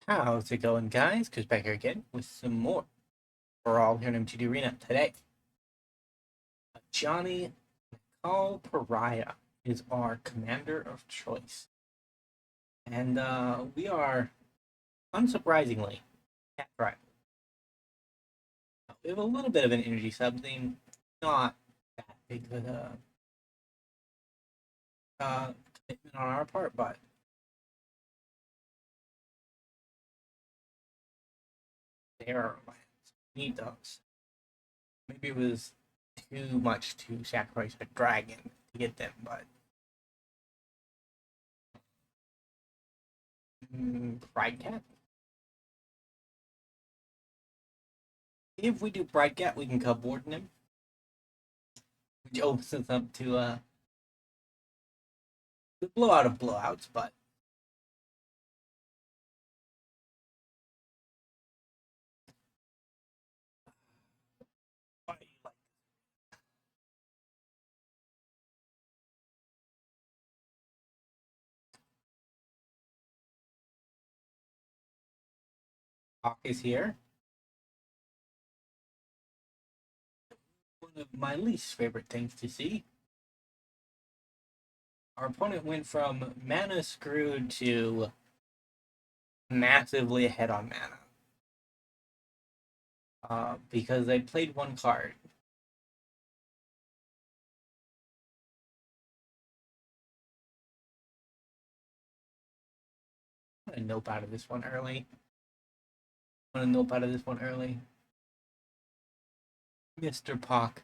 How's it going, guys? Chris back here again with some more Brawl here in MTD Arena today. Ajani Nacatl Pariah is our commander of choice. And we are, unsurprisingly, cat tribal. We have a little bit of an energy something, not that big of a commitment on our part, but they are need those. Maybe it was too much to sacrifice a dragon to get them, but Pride Cat. If we do Pride Cat, we can Cubwarden him, which opens us up to the blowout of blowouts, but Hawk is here. One of my least favorite things to see. Our opponent went from mana screwed to massively ahead on mana. Because they played one card. I'm gonna nope out of this one early. Mr. Pock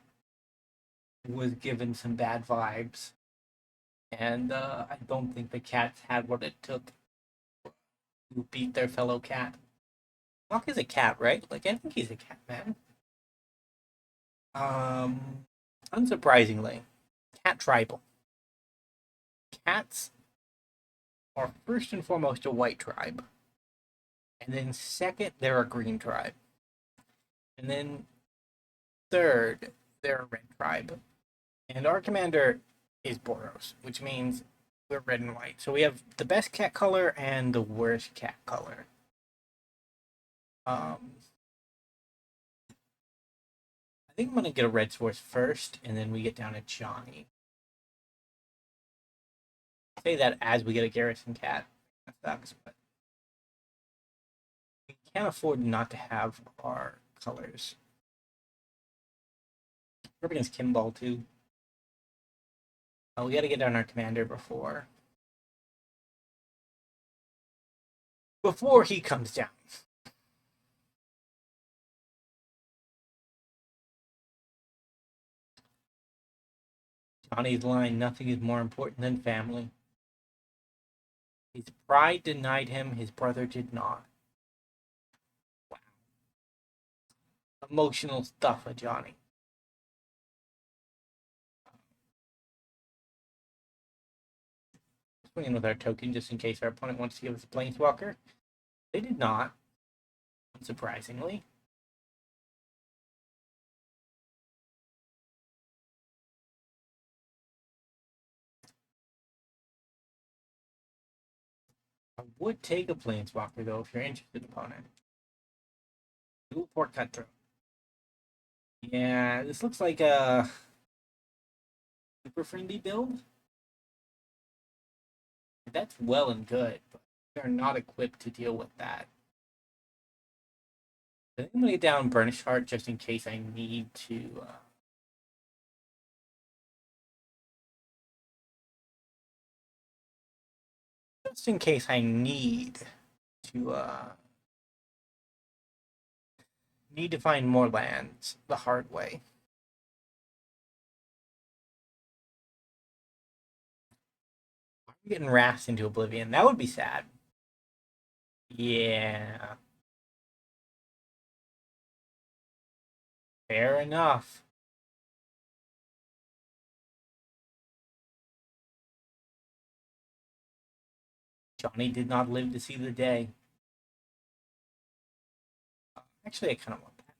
was given some bad vibes. And I don't think the cats had what it took to beat their fellow cat. Pock is a cat, right? Like, I think he's a cat, man. Unsurprisingly, cat tribal. Cats are first and foremost a white tribe. And then second, they're a green tribe. And then third, they're a red tribe. And our commander is Boros, which means we're red and white. So we have the best cat color and the worst cat color. I think I'm going to get a red source first, and then we get down to Ajani. Say that as we get a Garrison cat. That sucks, but we can't afford not to have our colors. We're up against Kimball, too. We got to get down our commander before he comes down. Johnny's line, nothing is more important than family. His pride denied him, his brother did not. Wow. Emotional stuff of Johnny. Swing in with our token just in case our opponent wants to give us a Planeswalker. They did not, unsurprisingly. I would take a Planeswalker, though, if you're interested, opponent. Dual Port Cutthroat. Yeah, this looks like a super friendly build. That's well and good, but we are not equipped to deal with that. I think I'm going to get down Burnished Hart just in case I need to. Just in case I need to find more lands the hard way. I'm getting wrapped into oblivion. That would be sad. Yeah. Fair enough. Johnny did not live to see the day. Actually, I kind of want that.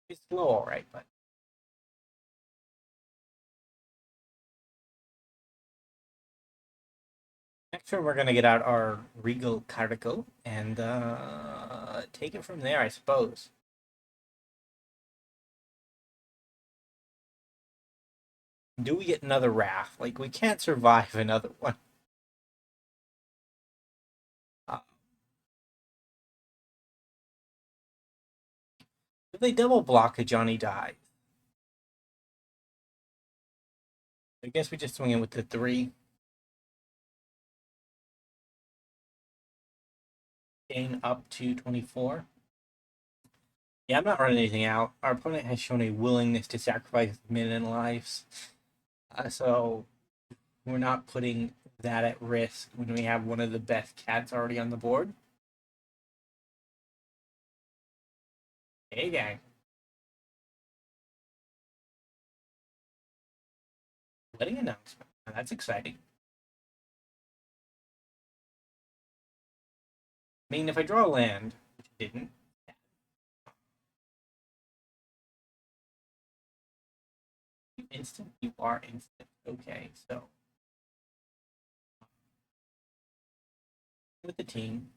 It's slow, alright, but Next turn, we're going to get out our Regal Caracal and take it from there, I suppose. Do we get another Wrath? Like, we can't survive another one. If they double block, Ajani dies. I guess we just swing in with the 3. Gain up to 24. Yeah, I'm not running anything out. Our opponent has shown a willingness to sacrifice minion lives. So we're not putting that at risk when we have one of the best cats already on the board. Hey, gang. Wedding announcement. That's exciting. I mean, if I draw a land, which I didn't, instant, you are instant. Okay, so with the team,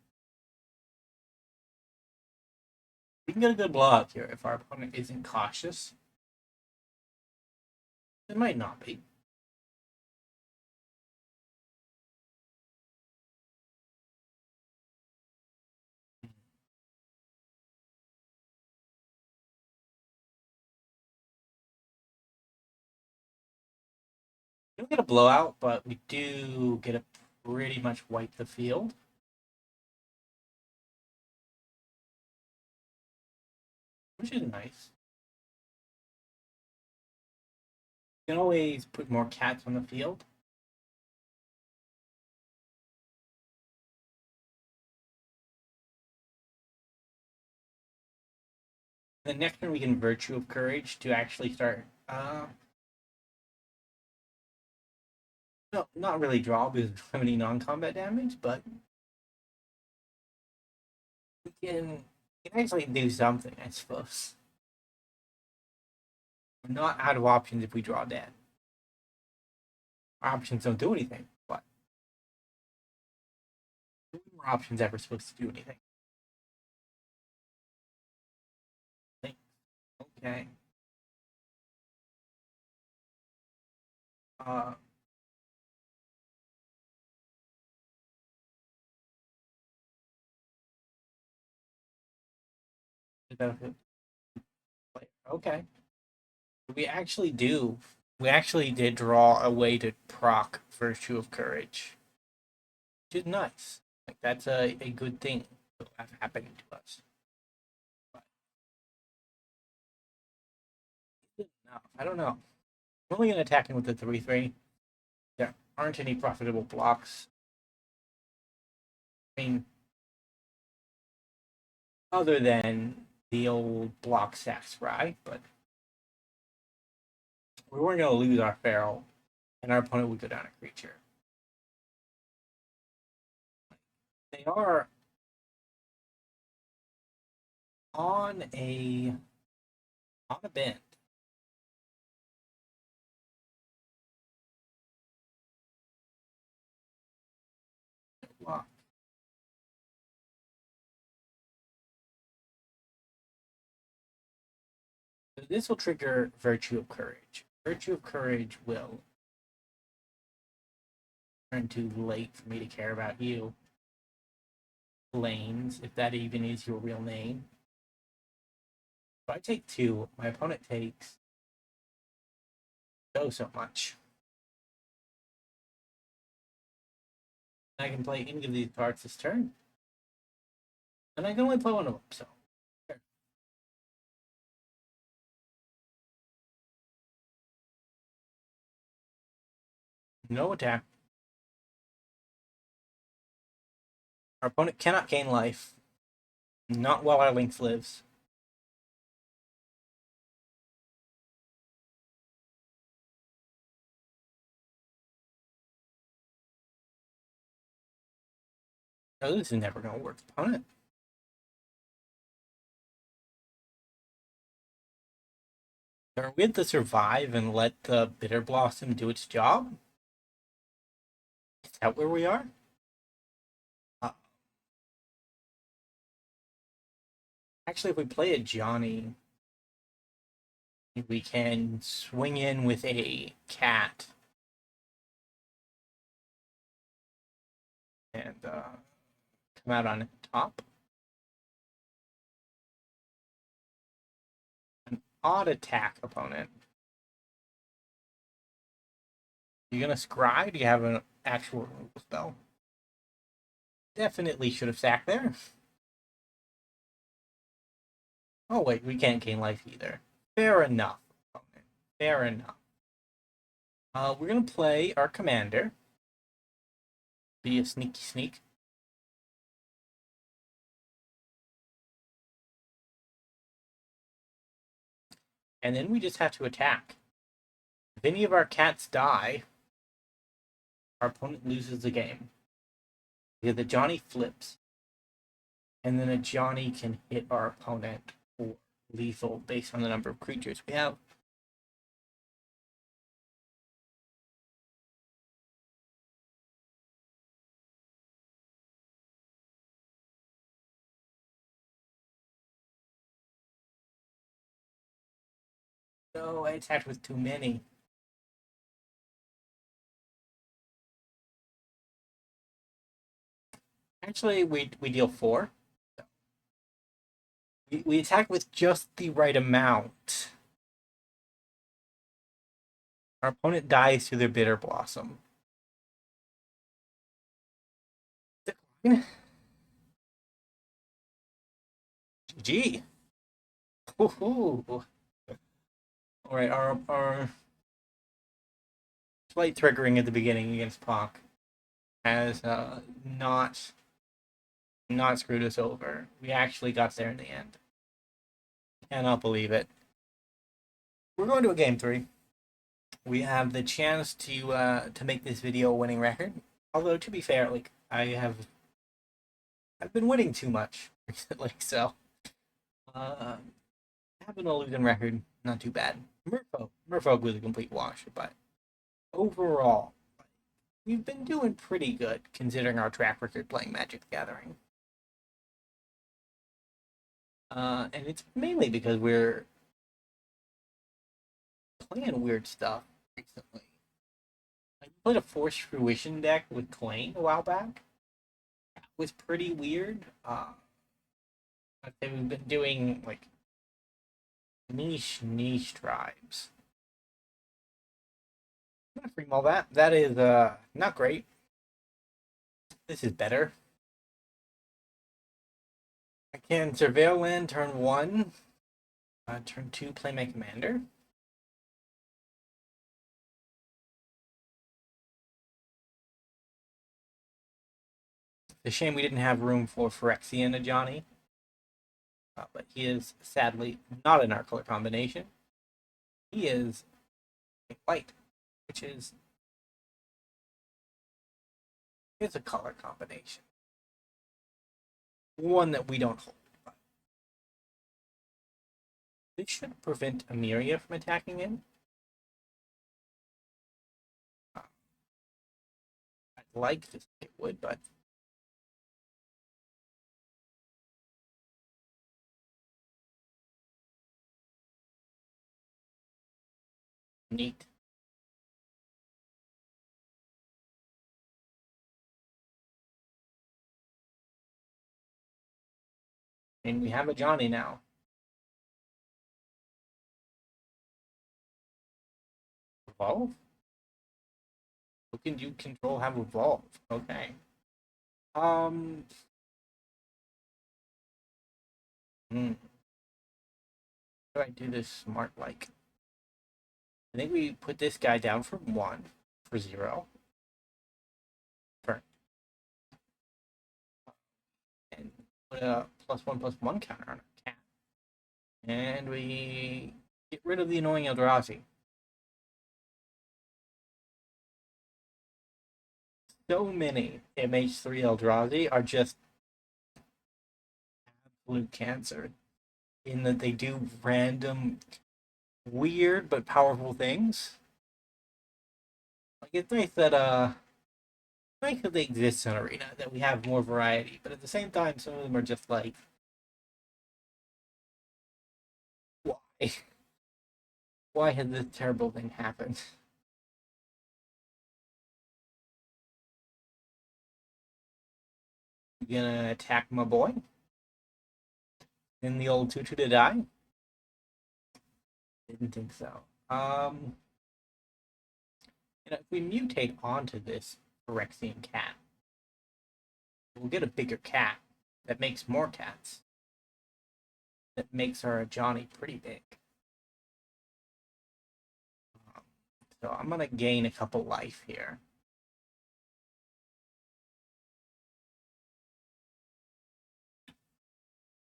we can get a good blowout here if our opponent isn't cautious. It might not be. We don't get a blowout, but we do get a pretty much wipe the field. Which is nice. You can always put more cats on the field. The next one we can Virtue of Courage to actually start. No, not really draw because we don't have any non-combat damage, but we can actually do something, I suppose. We're not out of options if we draw dead. Our options don't do anything, but our options ever supposed to do anything? Okay. Uh, okay. We actually do. We actually did draw a way to proc Virtue of Courage, which is nice. Like that's a good thing to have happening to us. But no, I don't know. I'm only going to attack him with the 3/3. There aren't any profitable blocks. I mean, other than the old block Saxfry, but we weren't going to lose our Feral, and our opponent would go down a creature. They are on a bend. Block. So this will trigger Virtue of Courage. Virtue of Courage will turn too late for me to care about you. Lanes, if that even is your real name. If I take 2, my opponent takes so much. I can play any of these cards this turn. And I can only play one of them, so. Sure. No attack. Our opponent cannot gain life. Not while our Lynx lives. No, this is never going to work, opponent. Are we to survive and let the Bitter Blossom do its job? Is that where we are? Actually, if we play Ajani, we can swing in with a cat and come out on top. An odd attack opponent. You gonna scry? Do you have an actual removal spell? Definitely should have sacked there. Oh wait, we can't gain life either. Fair enough, opponent. Fair enough. We're gonna play our commander. Be a sneaky sneak. And then we just have to attack. If any of our cats die, our opponent loses the game. Because the Ajani flips. And then Ajani can hit our opponent for lethal based on the number of creatures we have. No, I attacked with too many. Actually, we deal 4. We attack with just the right amount. Our opponent dies to their Bitter Blossom. GG. All right, our slight triggering at the beginning against Pock has not screwed us over. We actually got there in the end. Cannot believe it. We're going to a game 3. We have the chance to make this video a winning record. Although to be fair, like I've been winning too much recently, so having a losing record, not too bad. Merfolk was a complete wash, but overall, we've been doing pretty good considering our track record playing Magic the Gathering. And it's mainly because we're playing weird stuff recently. I played a Force Fruition deck with Clane a while back. That was pretty weird. I'd say we've been doing like niche tribes. I'm gonna free all that. That is not great. This is better. I can surveil land turn 1. Turn 2, play my commander. It's a shame we didn't have room for Phyrexian Ajani. But he is sadly not in our color combination. He is white, which is a color combination. One that we don't hold. But this should prevent Emiria from attacking him. I'd like to think it would, but neat. And we have Ajani now. Evolve? Who can you control have evolve? Okay. How do I do this smart like? I think we put this guy down for 1 for 0. Burn. And put a +1/+1 counter on our cat. And we get rid of the annoying Eldrazi. So many MH3 Eldrazi are just absolute cancer in that they do random, weird but powerful things. Like it's nice that they exist in Arena, that we have more variety, but at the same time, some of them are just like Why had this terrible thing happened? You gonna attack my boy? In the old 2-2 to die? Didn't think so. If we mutate onto this Phyrexian cat, we'll get a bigger cat that makes more cats. That makes our Ajani pretty big. So I'm gonna gain a couple life here.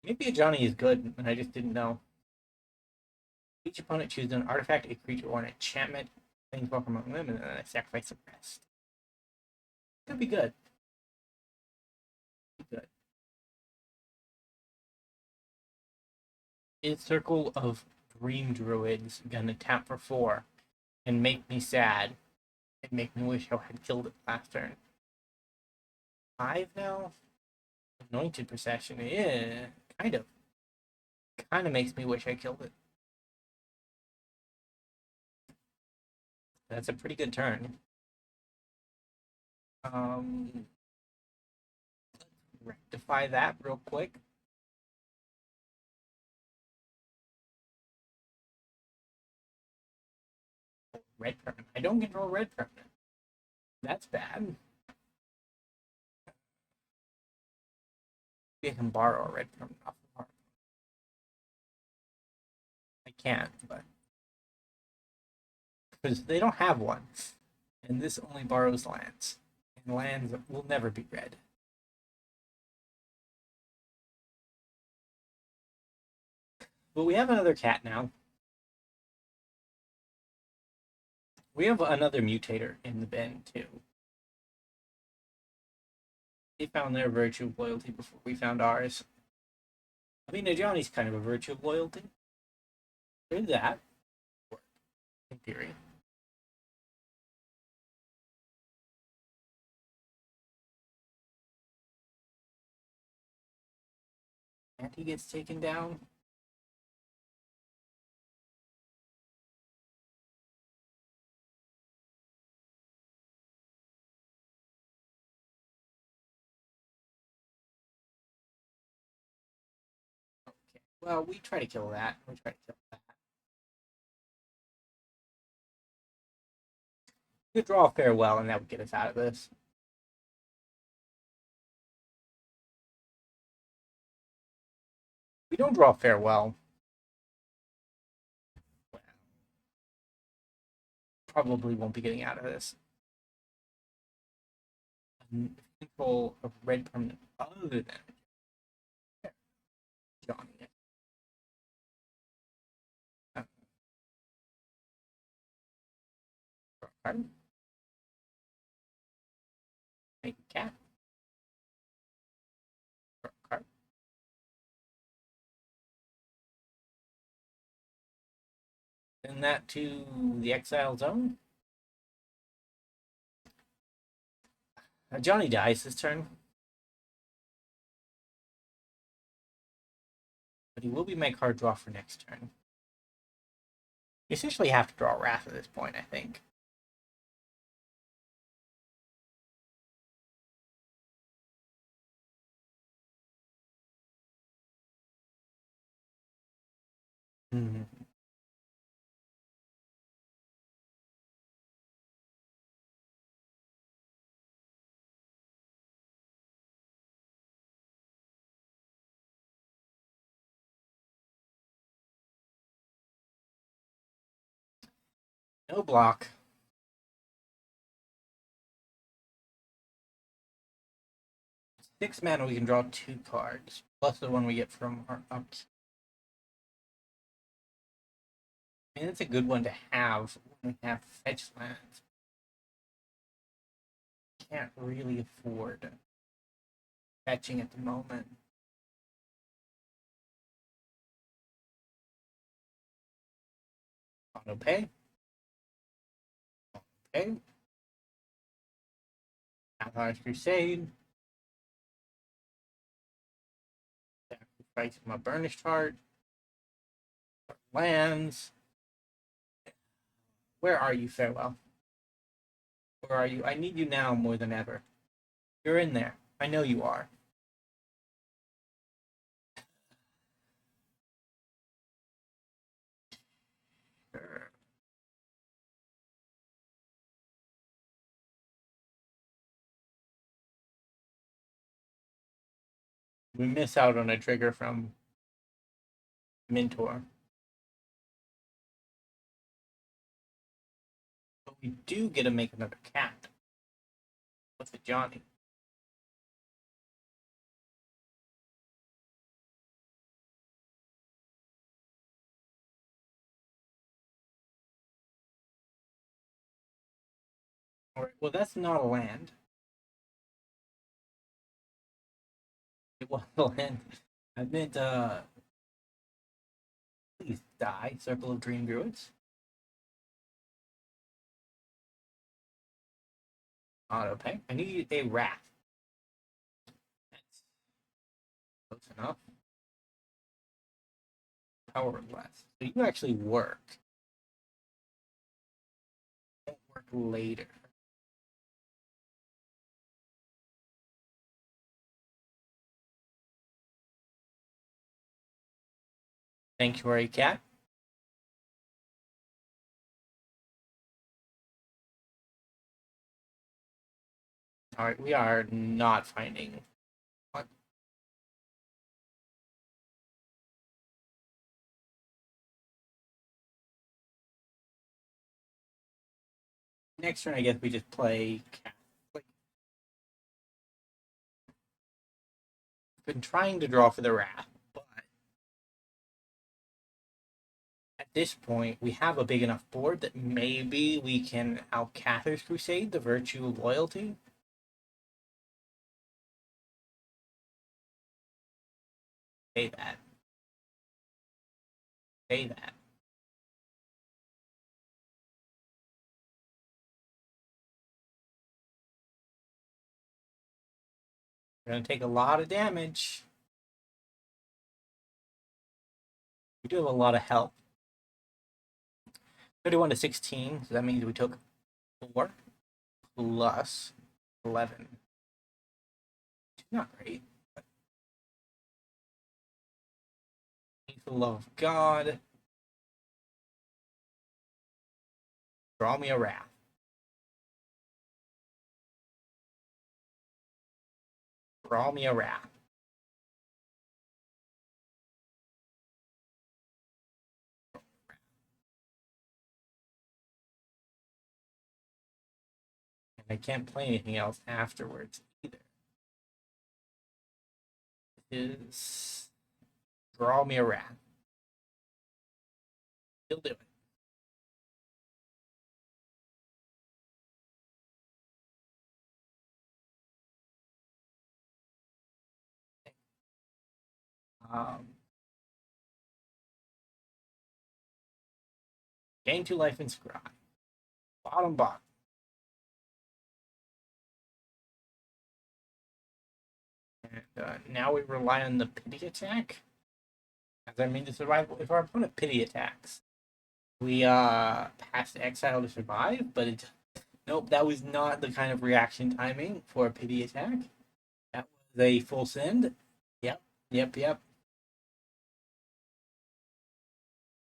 Maybe Ajani is good, and I just didn't know. Each opponent chooses an artifact, a creature, or an enchantment. Things walk among them, and then I sacrifice the rest. Could be good. Good. Is Circle of Dream Druids gonna tap for 4 and make me sad and make me wish I had killed it last turn? 5 now? Anointed Procession, yeah, kind of. Kind of makes me wish I killed it. That's a pretty good turn. Rectify that real quick. Red permanent. I don't control red permanent. That's bad. Maybe I can borrow a red permanent off the card. I can't, but because they don't have one, and this only borrows lands, and lands will never be red. But we have another cat now. We have another mutator in the bin too. They found their virtue of loyalty before we found ours. I mean, Ajani's kind of a virtue of loyalty. There's that. In theory. And he gets taken down. Okay. Well, we try to kill that. We try to kill that. We could draw a farewell, and that would get us out of this. We don't draw farewell. Well, probably won't be getting out of this. Control of red permanent other than Johnny. Make a cat. Card. Send that to the exile zone. Johnny dies this turn. But he will be my card draw for next turn. You essentially have to draw Wrath at this point, I think. Mm-hmm. No block. Six mana, we can draw 2 cards, plus the one we get from our ups. And it's a good one to have when we have fetch lands. Can't really afford fetching at the moment. Auto pay. Okay. Allies Crusade. Sacrifice my Burnished Hart. lands. Where are you, Farewell? Where are you? I need you now more than ever. You're in there. I know you are. We miss out on a trigger from Mentor. But we do get to make another cat. What's Ajani? Alright, well that's not a land. It was a land. I meant please die, Circle of Dream Druids. Auto pay. I need a wrath. That's close enough. Powerless. So you actually work. Won't work later. Sanctuary Cat. Alright, we are not finding what. Next turn I guess we just play cat. Like, been trying to draw for the wrath, but at this point we have a big enough board that maybe we can Alcathar's Crusade, the Virtue of Loyalty. Say that. Say that. We're gonna take a lot of damage. We do have a lot of help. 31 to 16, so that means we took 4 plus 11. Not great. The love of God. Draw me a wrath. Draw me a wrath. And I can't play anything else afterwards either. Is draw me a wrath. He'll do it. Gain 2 life and scry. Bottom. And now we rely on the pity attack. As I mean to survive. If our opponent pity attacks, we pass to exile to survive, but it nope, that was not the kind of reaction timing for a pity attack. That was a full send. Yep.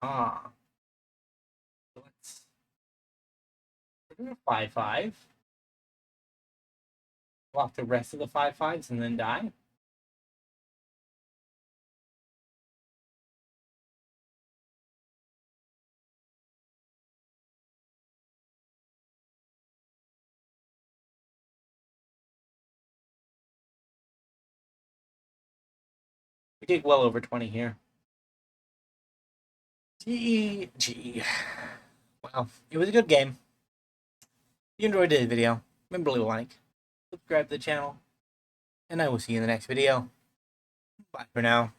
Ah. Let's 5/5. Block the rest of the 5/5s and then die. We did well over 20 here. GG. Well, it was a good game. If you enjoyed today's video, remember to leave a like, subscribe to the channel, and I will see you in the next video. Bye for now.